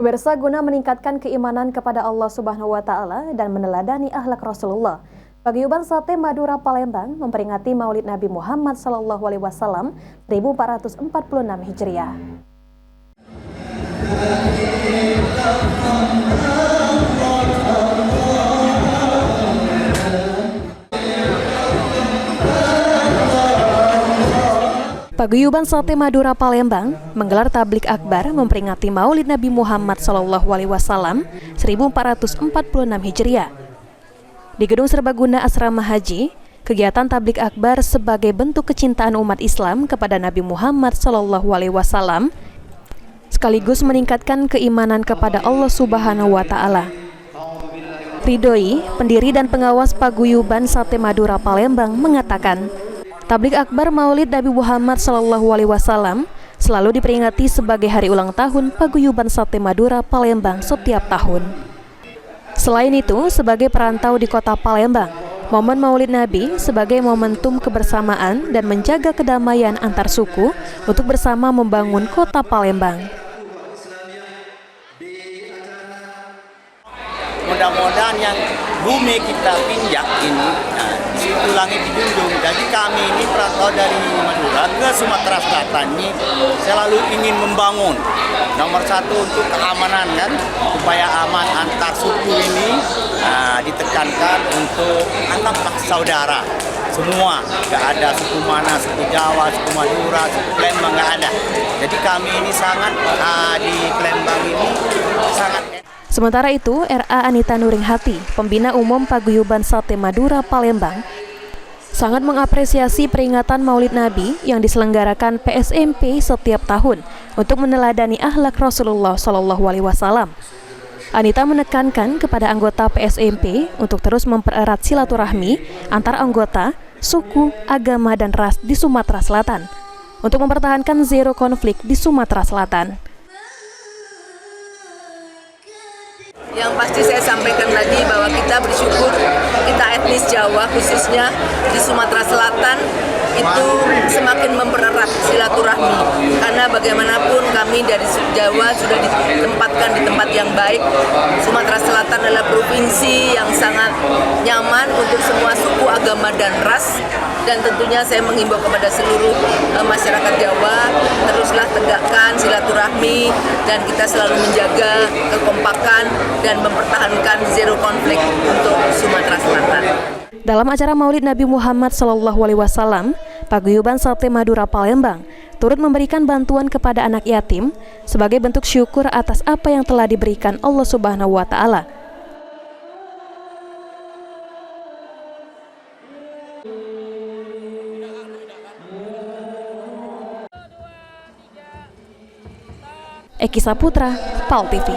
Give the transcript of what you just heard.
Pemirsa, guna meningkatkan keimanan kepada Allah Subhanahu wa Ta'ala dan meneladani akhlak Rasulullah, Paguyuban Sate Madura Palembang memperingati Maulid Nabi Muhammad SAW 1446 Hijriah. Paguyuban Sate Madura Palembang menggelar tablik akbar memperingati Maulid Nabi Muhammad SAW 1446 Hijriah. Di Gedung Serbaguna Asrama Haji, kegiatan tablik akbar sebagai bentuk kecintaan umat Islam kepada Nabi Muhammad SAW sekaligus meningkatkan keimanan kepada Allah Subhanahu wa Ta'ala. Ridhoi, pendiri dan pengawas Paguyuban Sate Madura Palembang, mengatakan, tablik akbar Maulid Nabi Muhammad SAW selalu diperingati sebagai hari ulang tahun Paguyuban Sate Madura Palembang setiap tahun. Selain itu, sebagai perantau di kota Palembang, momen Maulid Nabi sebagai momentum kebersamaan dan menjaga kedamaian antar suku untuk bersama membangun kota Palembang. Mudah-mudahan yang bumi kita pinjak ini, di situ langit dijunjung. Jadi kami ini perantau dari Madura ke Sumatera Selatan ini selalu ingin membangun. Nomor satu untuk keamanan kan, supaya aman antar suku ini ditekankan untuk anggaplah saudara. Semua, nggak ada suku mana, suku Jawa, suku Madura, suku Palembang, nggak ada. Jadi kami ini sangat di Palembang ini sangat. Sementara itu, RA Anita Nuringhati, pembina umum Paguyuban Sate Madura Palembang, sangat mengapresiasi peringatan Maulid Nabi yang diselenggarakan PSMP setiap tahun untuk meneladani akhlak Rasulullah SAW. Anita menekankan kepada anggota PSMP untuk terus mempererat silaturahmi antar anggota, suku, agama, dan ras di Sumatera Selatan untuk mempertahankan zero konflik di Sumatera Selatan. Yang pasti saya sampaikan lagi bahwa kita bersyukur, kita etnis Jawa khususnya di Sumatera Selatan itu semakin mempererat silaturahmi, karena bagaimanapun kami dari Jawa sudah ditempatkan di tempat yang baik. Sumatera Selatan adalah provinsi yang sangat nyaman untuk semua suku, agama, dan ras, dan tentunya saya menghimbau kepada seluruh masyarakat Jawa, teruslah tegakkan silaturahmi dan kita selalu menjaga kekompakan dan mempertahankan zero konflik untuk Sumatera Selatan. Dalam acara Maulid Nabi Muhammad SAW, Paguyuban Sate Madura Palembang turut memberikan bantuan kepada anak yatim sebagai bentuk syukur atas apa yang telah diberikan Allah Subhanahu wa Ta'ala. Eki Saputra, PAL TV.